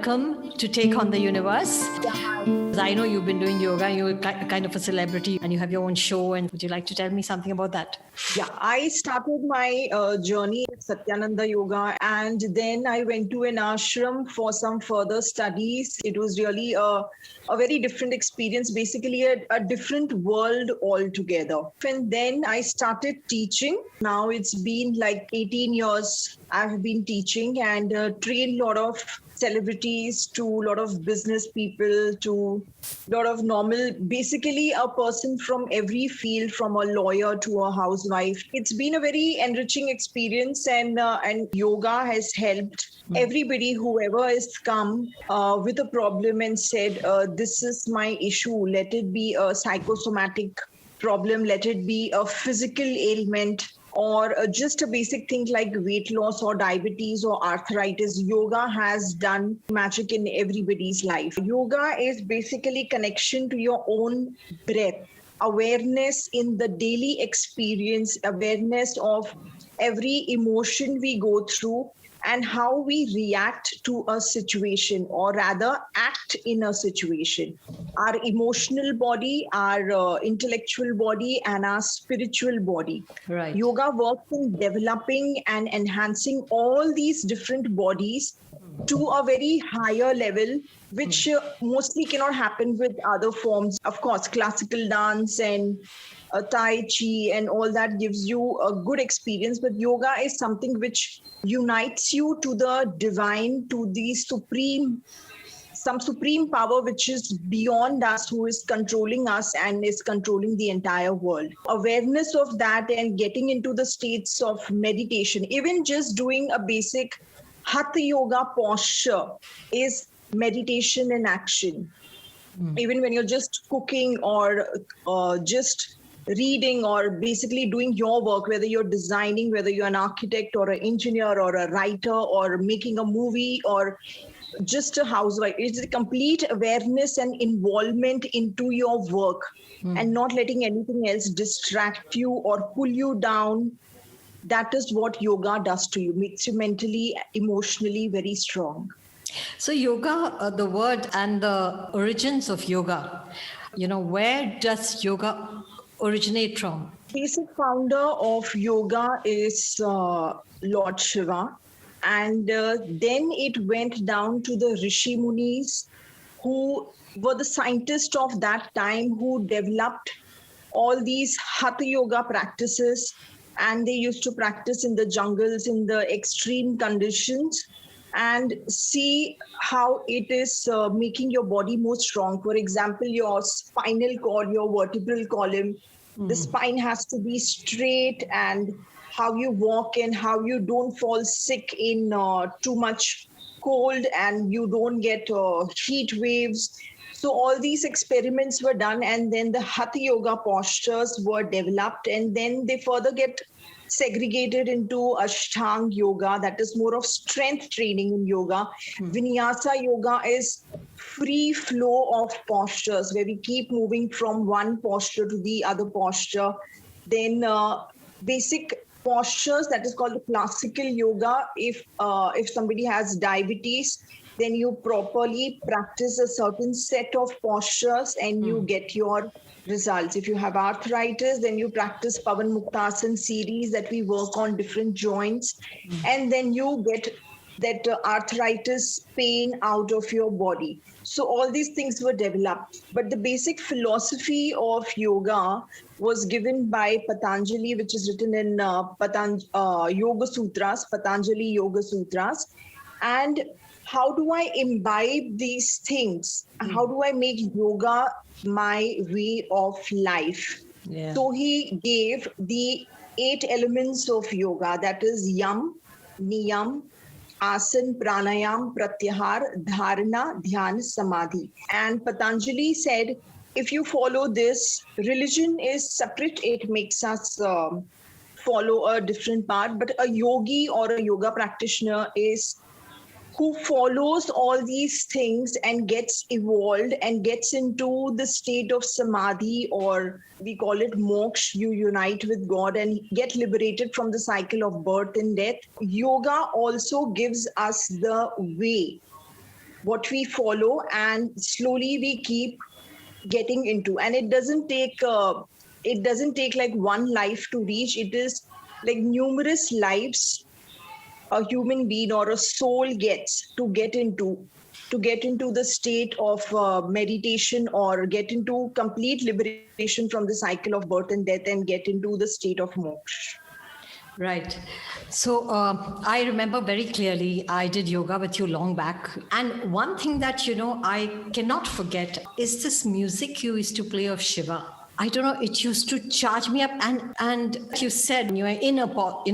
welcome to Take on the Universe. I know you've been doing yoga, you're kind of a celebrity and you have your own show. And would you like to tell me something about that? Yeah, I started my journey at Satyananda Yoga, and then I went to an ashram for some further studies. It was really a very different experience, basically a different world altogether. And then I started teaching. Now it's been like 18 years I've been teaching and trained a lot of celebrities to a lot of business people to a lot of normal, basically a person from every field, from a lawyer to a housewife. It's been a very enriching experience, and yoga has helped everybody, whoever has come with a problem and said, this is my issue. Let it be a psychosomatic problem, let it be a physical ailment, or just a basic thing like weight loss or diabetes or arthritis. Yoga has done magic in everybody's life. Yoga is basically connection to your own breath, awareness in the daily experience, awareness of every emotion we go through and how we react to a situation, or rather act in a situation. Our emotional body, our intellectual body, and our spiritual body. Right. Yoga works in developing and enhancing all these different bodies to a very higher level, which mostly cannot happen with other forms. Of course, classical dance and Tai Chi and all that gives you a good experience, but yoga is something which unites you to the divine, to the some supreme power which is beyond us, who is controlling us and is controlling the entire world. Awareness of that and getting into the states of meditation, even just doing a basic Hatha yoga posture is meditation in action. Even when you're just cooking or just reading or basically doing your work, whether you're designing, whether you're an architect or an engineer or a writer or making a movie or just a housewife, it's a complete awareness and involvement into your work and not letting anything else distract you or pull you down. That is what yoga does to you, makes you mentally, emotionally very strong. So yoga, the word and the origins of yoga, where does yoga originate from? Basic founder of yoga is Lord Shiva. And then it went down to the Rishi Munis, who were the scientists of that time, who developed all these Hatha yoga practices. And they used to practice in the jungles, in the extreme conditions, and see how it is making your body more strong. For example, your spinal cord, your vertebral column, the spine has to be straight, and how you walk and how you don't fall sick in too much cold and you don't get heat waves. So all these experiments were done, and then the Hatha yoga postures were developed, and then they further get segregated into Ashtaang yoga, that is more of strength training in yoga. Vinyasa yoga is free flow of postures where we keep moving from one posture to the other posture. Then basic postures, that is called classical yoga. If somebody has diabetes, then you properly practice a certain set of postures and you get your results. If you have arthritis, then you practice Pavan Muktasana series that we work on different joints, and then you get that arthritis pain out of your body. So all these things were developed. But the basic philosophy of yoga was given by Patanjali, which is written in Yoga Sutras, Patanjali Yoga Sutras. And how do I imbibe these things? How do I make yoga my way of life? Yeah. So he gave the 8 elements of yoga, that is yam, niyam, asan, pranayam, pratyahar, dharana, dhyana, samadhi. And Patanjali said, if you follow this, religion is separate. It makes us follow a different path. But a yogi or a yoga practitioner is who follows all these things and gets evolved and gets into the state of samadhi, or we call it moksha. You unite with God and get liberated from the cycle of birth and death. Yoga also gives us the way what we follow, and slowly we keep getting into. And it doesn't take like one life to reach. It is like numerous lives a human being or a soul gets to get into the state of meditation, or get into complete liberation from the cycle of birth and death, and get into the state of moksha. Right. So I remember very clearly, I did yoga with you long back. And one thing that, I cannot forget is this music you used to play of Shiva. I don't know, it used to charge me up. And you said when you are in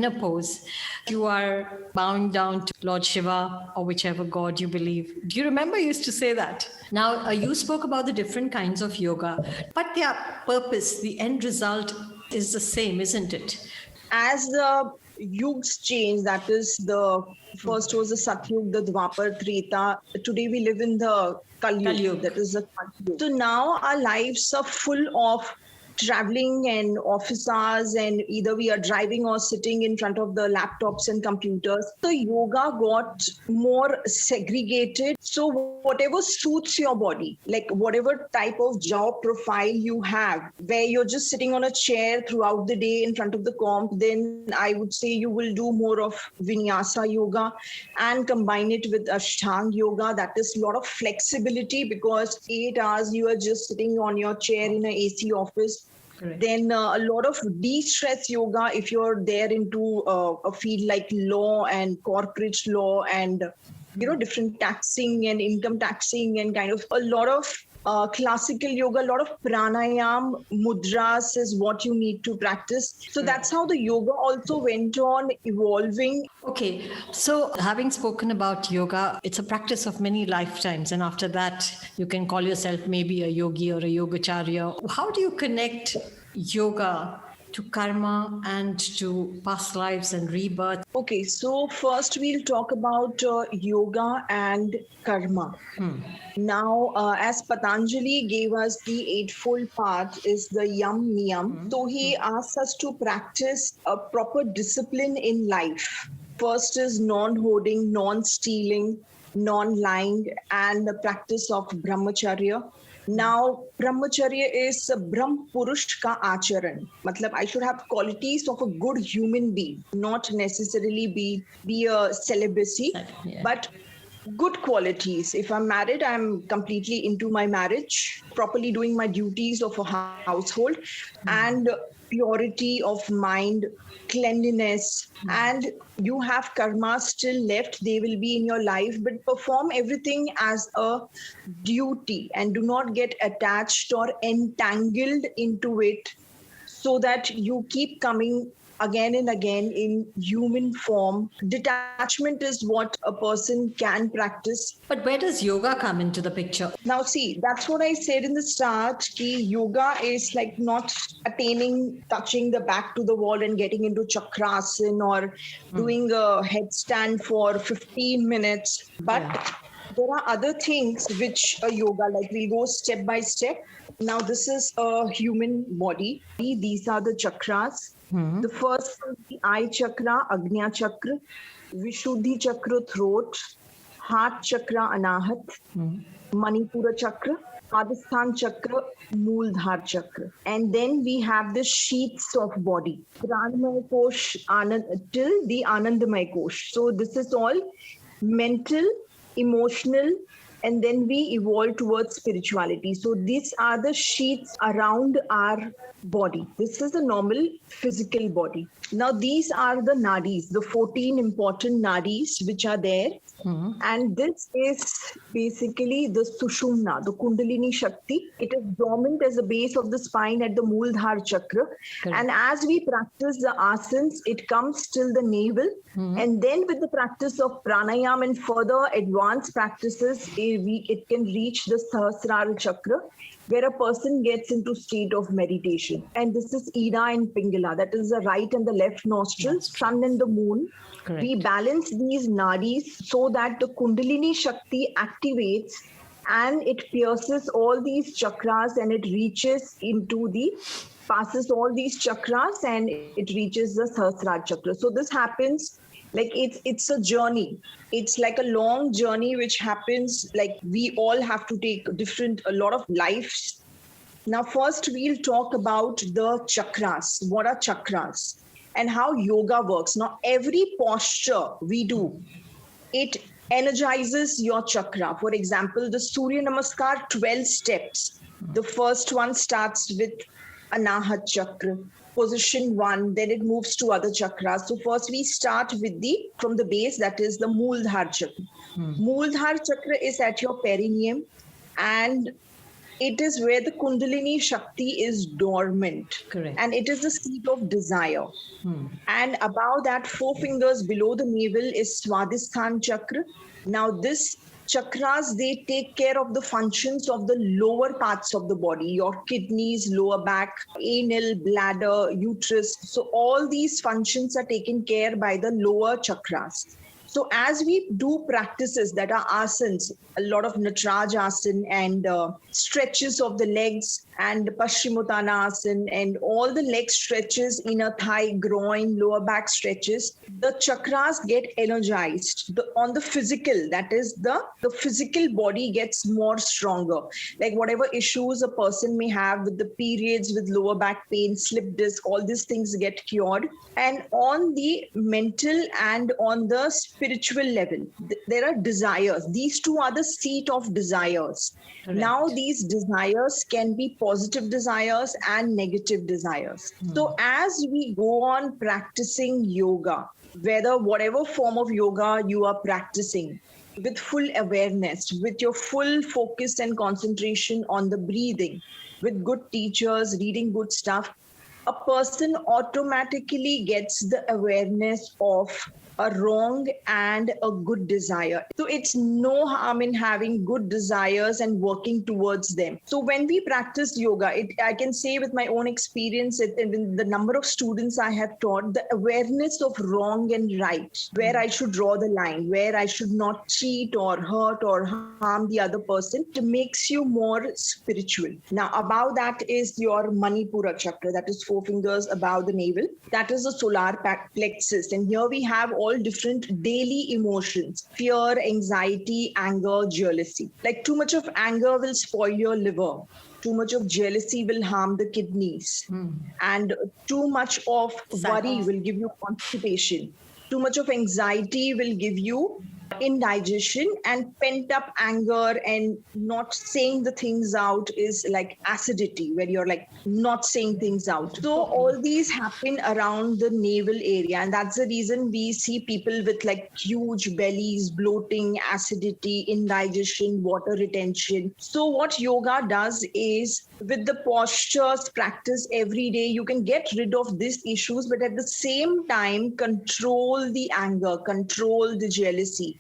a pose, you are bowing down to Lord Shiva or whichever god you believe. Do you remember you used to say that? Now, you spoke about the different kinds of yoga, but their purpose, the end result is the same, isn't it? As the yugs change, that is, the first was the Satyug, the Dwapar, Treta. Today we live in the Kalyug, that is the Kalyug. So now our lives are full of traveling and office hours, and either we are driving or sitting in front of the laptops and computers. So yoga got more segregated. So whatever suits your body, like whatever type of job profile you have, where you're just sitting on a chair throughout the day in front of the comp, then I would say you will do more of Vinyasa yoga and combine it with Ashtaang yoga. That is a lot of flexibility, because 8 hours you are just sitting on your chair in an AC office. Correct. Then a lot of de-stress yoga, if you're there into a field like law and corporate law and different taxing and income taxing, and kind of a lot of classical yoga, a lot of pranayam, mudras is what you need to practice. So that's how the yoga also went on evolving. Okay, so having spoken about yoga, it's a practice of many lifetimes, and after that you can call yourself maybe a yogi or a yogacharya. How do you connect yoga to karma and to past lives and rebirth? Okay, so first we'll talk about yoga and karma. Now, as Patanjali gave us the eightfold path is the Yam Niyam. So he asks us to practice a proper discipline in life. First is non-hoarding, non-stealing, non-lying, and the practice of brahmacharya. Now, brahmacharya is Brahm Purush ka acharan. Matlab, I should have qualities of a good human being, not necessarily be a celibacy, but good qualities. If I'm married, I'm completely into my marriage, properly doing my duties of a household, and purity of mind, cleanliness, and you have karma still left. They will be in your life, but perform everything as a duty and do not get attached or entangled into it, so that you keep coming again and again in human form. Detachment is what a person can practice. But where does yoga come into the picture? Now see, that's what I said in the start, ki yoga is like not touching the back to the wall and getting into chakrasana or doing a headstand for 15 minutes. But there are other things which a yoga, like we'll go step by step. Now this is a human body. These are the chakras. The first is the eye chakra, Agnya chakra, Vishuddhi chakra, throat, heart chakra, Anahat, Manipura chakra, Swadisthan Chakra, Mooladhara chakra. And then we have the sheaths of body, Pranamaya Kosh, till the Anandamaya Kosh. So this is all mental, emotional, and then we evolve towards spirituality. So these are the sheaths around our body. This is the normal physical body. Now these are the nadis, the 14 important nadis which are there. And this is basically the Sushumna, the Kundalini Shakti. It is dormant as the base of the spine at the Mooladhara chakra. Correct. And as we practice the asanas, it comes till the navel. And then with the practice of pranayam and further advanced practices, it can reach the Sahasrara chakra, where a person gets into state of meditation. And this is Ira and Pingla, that is the right and the left nostrils, sun and the moon. Correct. We balance these nadis so that the Kundalini Shakti activates and it pierces all these chakras, and it passes all these chakras and it reaches the Sahasrara chakra. So this happens Like it's a journey. It's like a long journey which happens, like we all have to take a lot of lives. Now, first we'll talk about the chakras. What are chakras? And how yoga works. Now, every posture we do, it energizes your chakra. For example, the Surya Namaskar 12 steps. The first one starts with Anahat Chakra, position 1, then it moves to other chakras. So first we start with from the base, that is the Mooladhara Chakra. Mooladhara Chakra is at your perineum, and it is where the Kundalini Shakti is dormant. Correct. And it is the seat of desire. And above that, 4 fingers below the navel is Swadisthan Chakra. Now this chakras, they take care of the functions of the lower parts of the body, your kidneys, lower back, anal, bladder, uterus. So all these functions are taken care by the lower chakras. So as we do practices that are asanas, a lot of Nataraj asana and stretches of the legs and Paschimottanasana asana and all the leg stretches, inner thigh, groin, lower back stretches, the chakras get energized. On the physical, that is the physical body gets more stronger. Like whatever issues a person may have with the periods, with lower back pain, slip disc, all these things get cured. And on the mental and on the spiritual level, there are desires. These two are the seat of desires. Correct. Now these desires can be positive desires and negative desires. So as we go on practicing yoga, whatever form of yoga you are practicing, with full awareness, with your full focus and concentration on the breathing, with good teachers, reading good stuff, a person automatically gets the awareness of a wrong and a good desire. So it's no harm in having good desires and working towards them. So when we practice yoga, I can say with my own experience, the number of students I have taught, the awareness of wrong and right, where I should draw the line, where I should not cheat or hurt or harm the other person, it makes you more spiritual. Now above that is your Manipura Chakra, that is 4 fingers above the navel. That is the solar plexus. And here we have all different daily emotions: fear, anxiety, anger, jealousy. Like too much of anger will spoil your liver. Too much of jealousy will harm the kidneys. And too much of worry will give you constipation. Too much of anxiety will give you indigestion, and pent up anger and not saying the things out is like acidity, where you're like not saying things out. So all these happen around the navel area, and that's the reason we see people with like huge bellies, bloating, acidity, indigestion, water retention. So what yoga does is, with the postures practice every day, you can get rid of these issues, but at the same time control the anger, control the jealousy,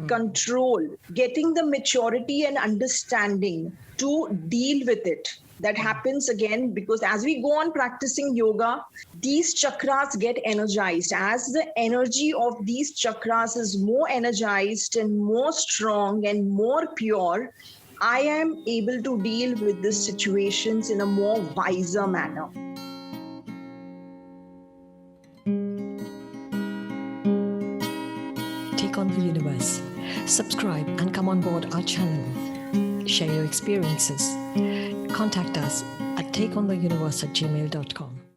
control, getting the maturity and understanding to deal with it. That happens again because as we go on practicing yoga, these chakras get energized. As the energy of these chakras is more energized and more strong and more pure, I am able to deal with these situations in a more wiser manner. Take on the universe. Subscribe and come on board our channel. Share your experiences. Contact us at takeontheuniverse@gmail.com.